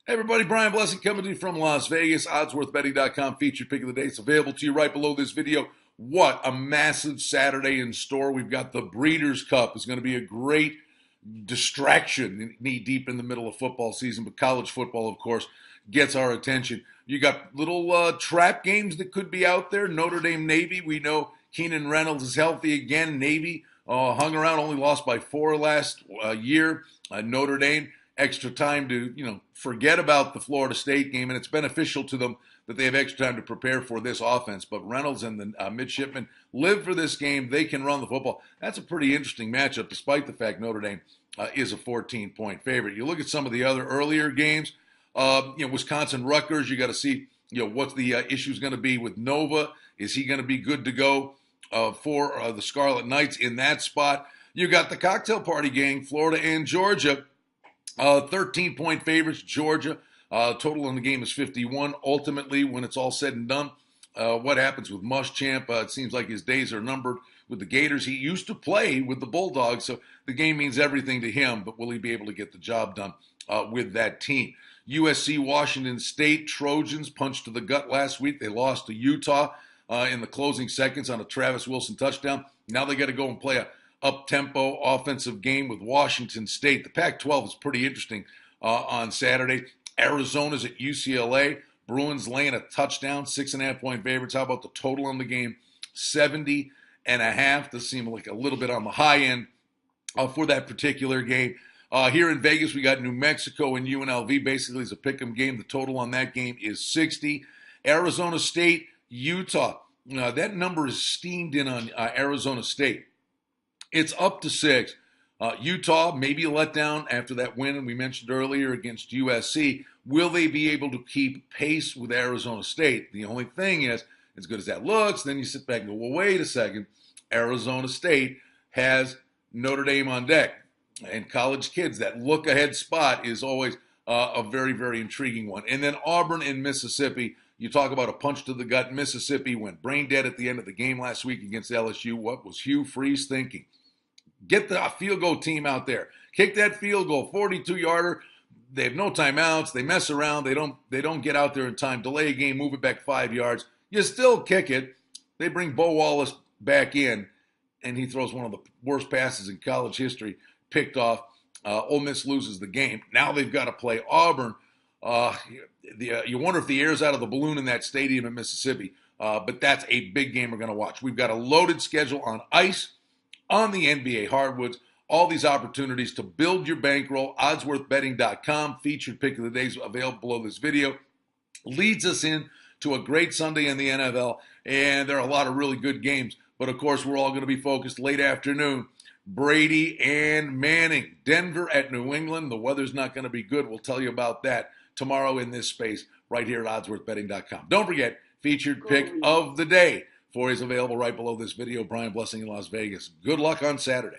Hey everybody, Brian Blessing coming to you from Las Vegas. OddsWorthBetting.com featured pick of the day. It's available to you right below this video. What a massive Saturday in store. We've got the Breeders' Cup. It's going to be a great distraction knee deep in the middle of football season, but college football, of course, gets our attention. You got little trap games that could be out there. Notre Dame Navy. We know Keenan Reynolds is healthy again. Navy hung around, only lost by 4 last year. Notre Dame extra time to, forget about the Florida State game, and it's beneficial to them that they have extra time to prepare for this offense. But Reynolds and the midshipmen live for this game. They can run the football. That's a pretty interesting matchup, despite the fact Notre Dame is a 14-point favorite. You look at some of the other earlier games, Wisconsin Rutgers. You got to see, what's the issues going to be with Nova. Is he going to be good to go for the Scarlet Knights in that spot? You got the cocktail party gang, Florida and Georgia. 13-point favorites, Georgia. Total in the game is 51. Ultimately, when it's all said and done, what happens with Muschamp? It seems like his days are numbered with the Gators. He used to play with the Bulldogs, so the game means everything to him, but will he be able to get the job done with that team? USC, Washington State, Trojans punched to the gut last week. They lost to Utah in the closing seconds on a Travis Wilson touchdown. Now they got to go and play a up-tempo offensive game with Washington State. The Pac-12 is pretty interesting on Saturday. Arizona's at UCLA. Bruins laying a touchdown, 6.5-point favorites. How about the total on the game? 70.5. This seemed like a little bit on the high end for that particular game. Here in Vegas, we got New Mexico and UNLV. Basically, it's a pick'em game. The total on that game is 60. Arizona State, Utah. That number is steamed in on Arizona State. It's up to 6. Utah, maybe a letdown after that win we mentioned earlier against USC. Will they be able to keep pace with Arizona State? The only thing is, as good as that looks, then you sit back and go, well, wait a second. Arizona State has Notre Dame on deck. And college kids, that look-ahead spot is always a very, very intriguing one. And then Auburn and Mississippi. You talk about a punch to the gut. Mississippi went brain dead at the end of the game last week against LSU. What was Hugh Freeze thinking? Get the field goal team out there. Kick that field goal, 42-yarder. They have no timeouts. They mess around. They don't get out there in time. Delay a game, move it back 5 yards. You still kick it. They bring Bo Wallace back in, and he throws one of the worst passes in college history, picked off. Ole Miss loses the game. Now they've got to play Auburn. You wonder if the air's out of the balloon in that stadium in Mississippi. But that's a big game we're going to watch. We've got a loaded schedule on ice, on the NBA hardwoods, all these opportunities to build your bankroll. OddsWorthBetting.com, featured pick of the day, available below this video, leads us in to a great Sunday in the NFL, and there are a lot of really good games. But, of course, we're all going to be focused late afternoon. Brady and Manning. Denver at New England. The weather's not going to be good. We'll tell you about that tomorrow in this space right here at OddsWorthBetting.com. Don't forget, featured pick of the day. For is available right below this video. Brian Blessing in Las Vegas. Good luck on Saturday.